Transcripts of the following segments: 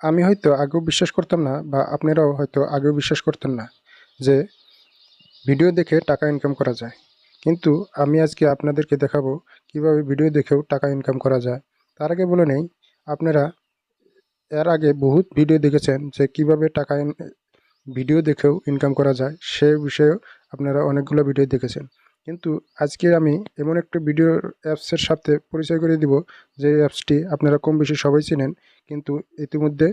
আমি হয়তো আগেও বিশ্বাস করতাম না বা আপনারাও হয়তো আগেও বিশ্বাস করতেন না যে ভিডিও দেখে টাকা ইনকাম করা যায়। কিন্তু আমি আজকে আপনাদেরকে দেখাবো কিভাবে ভিডিও দেখেও টাকা ইনকাম করা যায়। তার আগে বলে নেই, আপনারা এর আগে বহুত ভিডিও দেখেছেন যে কিভাবে টাকা ভিডিও দেখেও ইনকাম করা যায়, সে বিষয়েও আপনারা অনেকগুলো ভিডিও দেখেছেন। কিন্তু আজকে আমি এমন একটা ভিডিও অ্যাপসের সাথে পরিচয় করে দিব, যে অ্যাপসটি আপনারা কম বেশি সবাই চেনেন, কিন্তু ইতিমধ্যে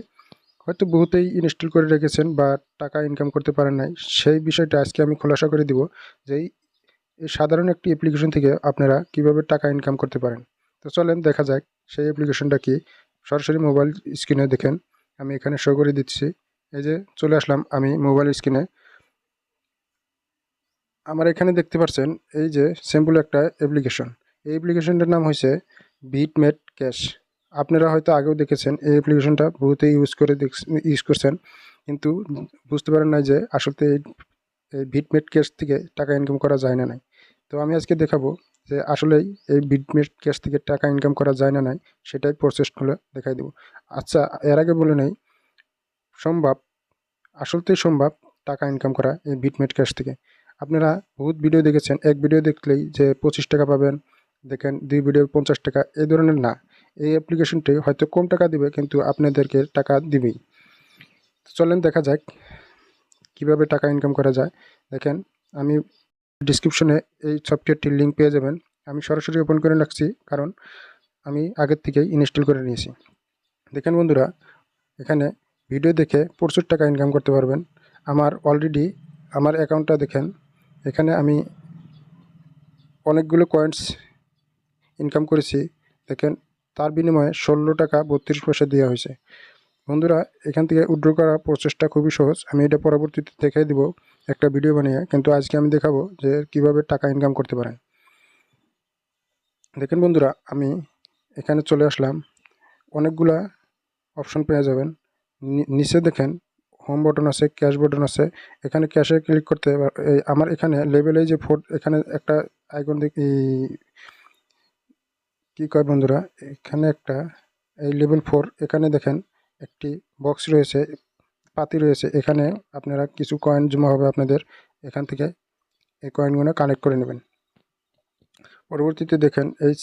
হয়তো বহুতেই ইনস্টল করে রেখেছেন বা টাকা ইনকাম করতে পারেন নাই। সেই বিষয়টা আজকে আমি খোলাসা করে দিব যে এই সাধারণ একটি অ্যাপ্লিকেশন থেকে আপনারা কিভাবে টাকা ইনকাম করতে পারেন। তো চলেন দেখা যাক সেই অ্যাপ্লিকেশনটা কি। সরাসরি মোবাইল স্ক্রিনে দেখেন, আমি এখানে শো করে দিচ্ছি। এই যে চলে আসলাম আমি মোবাইল স্ক্রিনে। আমার এখানে দেখতে পাচ্ছেন এই যে সিম্পল একটা অ্যাপ্লিকেশন। এই অ্যাপ্লিকেশনটার নাম হয়েছে বিটমেট ক্যাশ। আপনারা হয়তো আগেও দেখেছেন এই অ্যাপ্লিকেশনটা বহুতেই ইউজ করছেন, কিন্তু বুঝতে পারেন না যে আসলে এই বিটমেট ক্যাশ থেকে টাকা ইনকাম করা যায় না নাই। তো আমি আজকে দেখাবো যে আসলেই এই বিটমেট ক্যাশ থেকে টাকা ইনকাম করা যায় না নাই, সেটাই প্রসেসগুলো দেখাই দেবো। আচ্ছা, এর আগে বলে নেই, সম্ভব, আসলতেই সম্ভব টাকা ইনকাম করা এই বিটমেট ক্যাশ থেকে। আপনারা বহুত ভিডিও দেখেছেন, এক ভিডিও দেখলেই যে 25 টাকা পাবেন, দেখেন 2 ভিডিও 50 টাকা, এই ধরনের না। এই অ্যাপ্লিকেশনটি হয়তো কম টাকা দিবে, কিন্তু আপনাদেরকে টাকা দিবেই। চলেন দেখা যাক কিভাবে টাকা ইনকাম করা যায়। দেখেন, আমি ডিসক্রিপশনে এই সফটওয়্যারটির লিঙ্ক পেয়ে যাবেন। আমি সরাসরি ওপেন করে রাখছি, কারণ আমি আগের থেকেই ইনস্টল করে নিয়েছি। দেখেন বন্ধুরা, এখানে ভিডিও দেখে প্রচুর টাকা ইনকাম করতে পারবেন। আমার অলরেডি আমার অ্যাকাউন্টটা দেখেন, এখানে আমি অনেকগুলো কয়েন্স ইনকাম করেছি। দেখেন, তার বিনিময়ে 16 টাকা 32 পয়সা দেওয়া হয়েছে। বন্ধুরা, এখান থেকে উইথড্র করার প্রসেসটা খুবই সহজ। আমি এটা পরবর্তীতে দেখাই দিব একটা ভিডিও বানিয়ে, কিন্তু আজকে আমি দেখাবো যে কিভাবে টাকা ইনকাম করতে পারেন। দেখেন বন্ধুরা, আমি এখানে চলে আসলাম। অনেকগুলা অপশন পেয়ে যাবেন। নিচে দেখেন হোম বাটন আছে, ক্যাশ বাটন আছে। এখানে ক্যাশে ক্লিক করতে আমার এখানে লেভেলে যে এখানে একটা আইকন কি কয় বন্ধুরা, এখানে একটা এই লেভেল 4, এখানে দেখেন একটি বক্স রয়েছে, পাতি রয়েছে। এখানে আপনারা কিছু কয়েন জমা হবে আপনাদের, এখান থেকে এই কয়েনগুলো কালেক্ট করে নেবেন। পরবর্তীতে দেখেন এই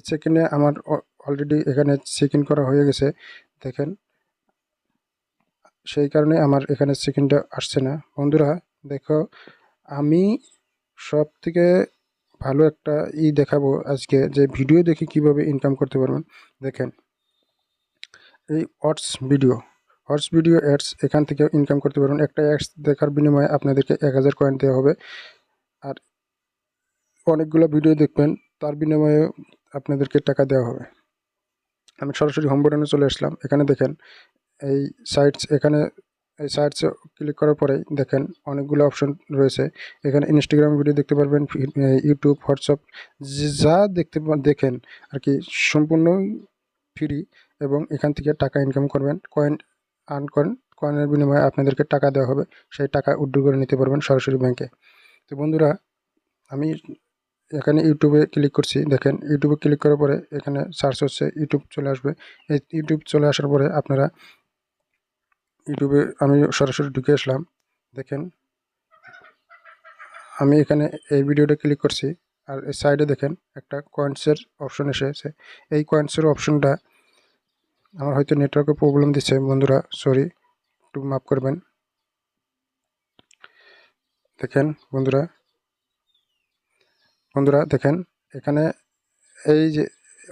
চেক ইনে আমার অলরেডি এখানে চেক ইন করা হয়ে গেছে। দেখেন, সেই কারণে আমার এখানে চেক ইনটা আসছে না। বন্ধুরা দেখো, আমি সব থেকে ভালো একটা দেখাবো আজকে, যে ভিডিও দেখে কিভাবে ইনকাম করতে পারবেন। দেখেন, এই হটস ভিডিও অ্যাডস, এখান থেকে ইনকাম করতে পারবেন। একটা অ্যাডস দেখার বিনিময়ে আপনাদেরকে 1000 কয়েন দেওয়া হবে। আর অনেকগুলো ভিডিও দেখবেন, তার বিনিময়ে আপনাদেরকে টাকা দেওয়া হবে। আমি সরাসরি হোম বাটনে চলে আসলাম। এখানে দেখেন এই এই সাইটসে ক্লিক করার পরেই দেখেন অনেকগুলো অপশন রয়েছে। এখানে ইনস্টাগ্রাম ভিডিও দেখতে পারবেন, ইউটিউব, হোয়াটসঅ্যাপ, যা দেখেন আর কি, সম্পূর্ণই ফ্রি। এবং এখান থেকে টাকা ইনকাম করবেন, কয়েন আর্ন করেন। কয়েনের বিনিময়ে আপনাদেরকে টাকা দেওয়া হবে, সেই টাকা উইথড্র করে নিতে পারবেন সরাসরি ব্যাংকে। তো বন্ধুরা, আমি এখানে ইউটিউবে ক্লিক করছি। দেখেন, ইউটিউবে ক্লিক করার পরে এখানে সার্চ হচ্ছে, ইউটিউব চলে আসবে। এই ইউটিউব চলে আসার পরে আপনারা ইউটিউবে আমি সরাসরি ঢুকে আসলাম। দেখেন, আমি এখানে এই ভিডিওটা ক্লিক করছি, আর এই সাইডে দেখেন একটা কয়েন্সের অপশন এসেছে। এই কয়েন্সের অপশনটা আমার হয়তো নেটওয়ার্কের প্রবলেম দিচ্ছে বন্ধুরা, সরি, একটু মাফ করবেন। দেখেন বন্ধুরা দেখেন, এখানে এই যে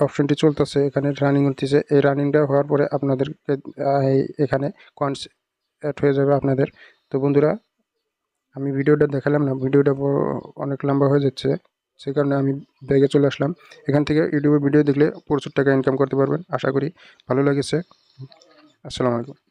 অপশনটি চলতেছে, এখানে রানিং হতেছে। এই রানিংটা হওয়ার পরে আপনাদেরকে এখানে কয়েন্স অ্যাড হয়ে যাবে আপনাদের। তো বন্ধুরা, আমি ভিডিওটা দেখালাম না, ভিডিওটা অনেক লম্বা হয়ে যাচ্ছে, সেই কারণে আমি ব্যাগে চলে আসলাম। এখান থেকে ইউটিউবে ভিডিও দেখলে প্রচুর টাকা ইনকাম করতে পারবেন। আশা করি ভালো লেগেছে। আসসালামু আলাইকুম।